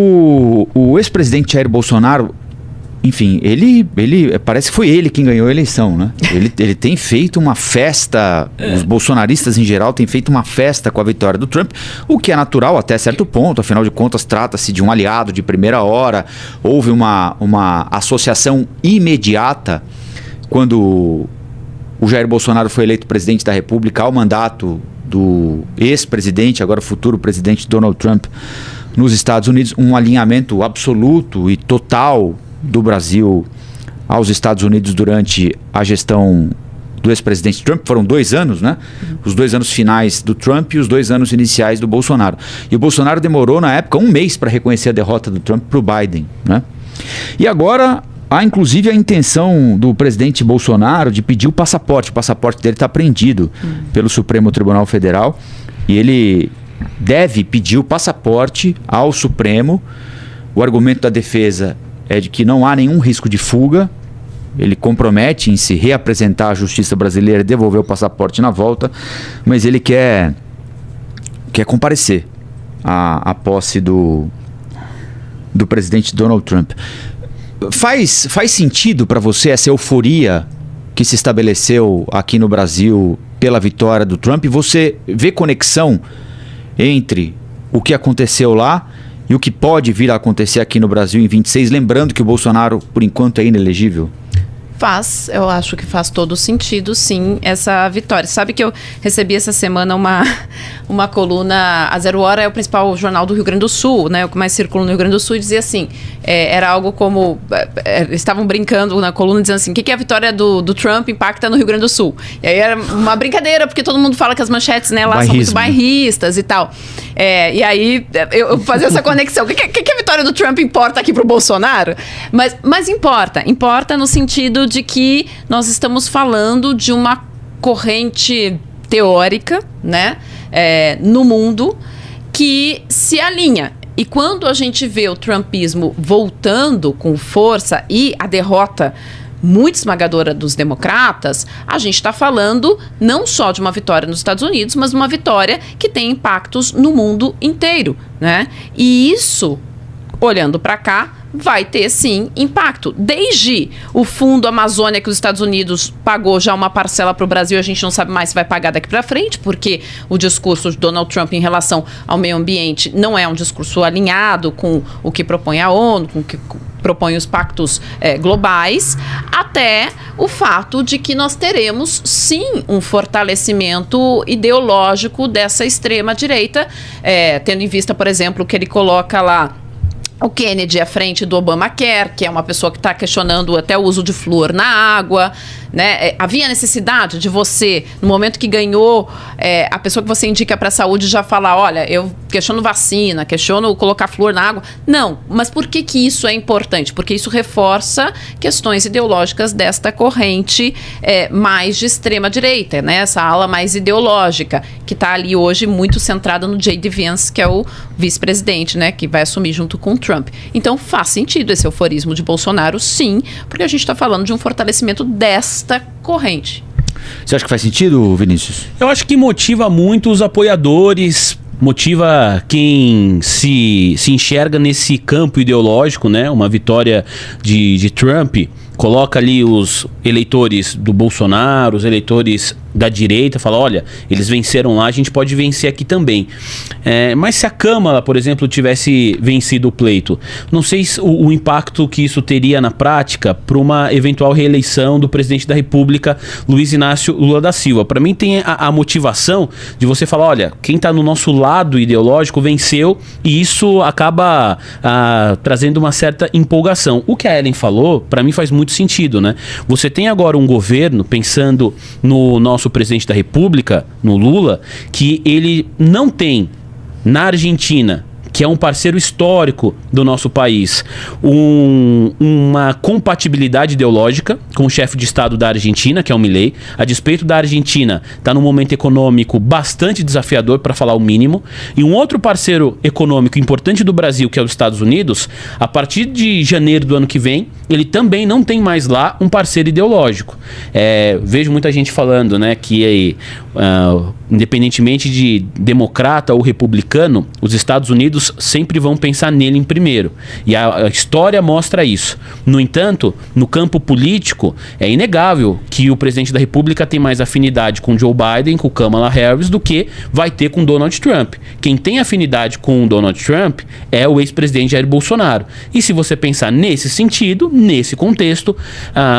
O ex-presidente Jair Bolsonaro, enfim, ele parece que foi ele quem ganhou a eleição, né? Ele tem feito uma festa, os bolsonaristas em geral têm feito uma festa com a vitória do Trump, o que é natural até certo ponto, afinal de contas trata-se de um aliado de primeira hora, houve uma associação imediata quando o Jair Bolsonaro foi eleito presidente da República ao mandato do ex-presidente, agora futuro presidente Donald Trump nos Estados Unidos, um alinhamento absoluto e total do Brasil aos Estados Unidos durante a gestão do ex-presidente Trump. Foram 2 anos, né? Os 2 anos finais do Trump e os 2 anos iniciais do Bolsonaro. E o Bolsonaro demorou, na época, 1 mês para reconhecer a derrota do Trump para o Biden, né? E agora há, inclusive, a intenção do presidente Bolsonaro de pedir o passaporte. O passaporte dele está apreendido pelo Supremo Tribunal Federal e ele deve pedir o passaporte ao Supremo. O argumento da defesa é de que não há nenhum risco de fuga. Ele compromete em se reapresentar à justiça brasileira e devolver o passaporte na volta, mas ele quer comparecer à posse do presidente Donald Trump. Faz sentido para você essa euforia que se estabeleceu aqui no Brasil pela vitória do Trump? Você vê conexão entre o que aconteceu lá e o que pode vir a acontecer aqui no Brasil em 26, lembrando que o Bolsonaro, por enquanto, é inelegível? Eu acho que faz todo sentido, sim, essa vitória. Sabe que eu recebi essa semana uma coluna, a Zero Hora é o principal jornal do Rio Grande do Sul, né, o que mais circula no Rio Grande do Sul, e dizia assim, era algo como, estavam brincando na coluna, dizendo assim, o que a vitória do Trump impacta no Rio Grande do Sul? E aí era uma brincadeira, porque todo mundo fala que as manchetes, né, lá são muito bairristas e tal. E aí eu fazia essa conexão, o que a vitória do Trump importa aqui pro Bolsonaro? Mas importa no sentido de que nós estamos falando de uma corrente teórica, né, no mundo que se alinha. E quando a gente vê o trumpismo voltando com força e a derrota muito esmagadora dos democratas, a gente está falando não só de uma vitória nos Estados Unidos, mas uma vitória que tem impactos no mundo inteiro, né? E isso, olhando para cá, vai ter sim impacto. Desde o Fundo Amazônia que os Estados Unidos pagou já uma parcela para o Brasil, a gente não sabe mais se vai pagar daqui para frente, porque o discurso de Donald Trump em relação ao meio ambiente não é um discurso alinhado com o que propõe a ONU, com o que propõe os pactos globais, até o fato de que nós teremos sim um fortalecimento ideológico dessa extrema-direita, tendo em vista, por exemplo, que ele coloca lá o Kennedy à frente do Obamacare, que é uma pessoa que está questionando até o uso de flúor na água, né? Havia necessidade de você, no momento que ganhou, a pessoa que você indica para a saúde já falar, olha, eu questiono vacina, questiono colocar flúor na água. Não, mas por que isso é importante? Porque isso reforça questões ideológicas desta corrente mais de extrema direita, né? Essa ala mais ideológica, que está ali hoje muito centrada no J.D. Vance, que é o vice-presidente, né? Que vai assumir junto com o Trump. Então faz sentido esse euforismo de Bolsonaro, sim, porque a gente está falando de um fortalecimento desta corrente. Você acha que faz sentido, Vinícius? Eu acho que motiva muito os apoiadores, motiva quem se enxerga nesse campo ideológico, né? Uma vitória de Trump coloca ali os eleitores do Bolsonaro, os eleitores da direita, fala, olha, eles venceram lá, a gente pode vencer aqui também. Mas se a Câmara, por exemplo, tivesse vencido o pleito, não sei o impacto que isso teria na prática para uma eventual reeleição do presidente da República, Luiz Inácio Lula da Silva. Para mim tem a motivação de você falar, olha, quem está no nosso lado ideológico venceu, e isso acaba trazendo uma certa empolgação. O que a Ellen falou, para mim faz muito sentido, né? Você tem agora um governo, pensando no nosso presidente da República, no Lula, que ele não tem na Argentina, que é um parceiro histórico do nosso país, uma compatibilidade ideológica com o chefe de Estado da Argentina, que é o Milei. A despeito da Argentina está num momento econômico bastante desafiador, para falar o mínimo. E um outro parceiro econômico importante do Brasil, que é os Estados Unidos, a partir de janeiro do ano que vem, ele também não tem mais lá um parceiro ideológico. Vejo muita gente falando, né, que independentemente de democrata ou republicano, os Estados Unidos sempre vão pensar nele em primeiro. E a história mostra isso. No entanto, no campo político, é inegável que o presidente da República tem mais afinidade com Joe Biden, com Kamala Harris, do que vai ter com Donald Trump. Quem tem afinidade com Donald Trump é o ex-presidente Jair Bolsonaro. E se você pensar nesse sentido, nesse contexto,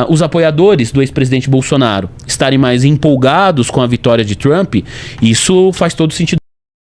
os apoiadores do ex-presidente Bolsonaro estarem mais empolgados com a vitória de Trump, isso faz todo sentido.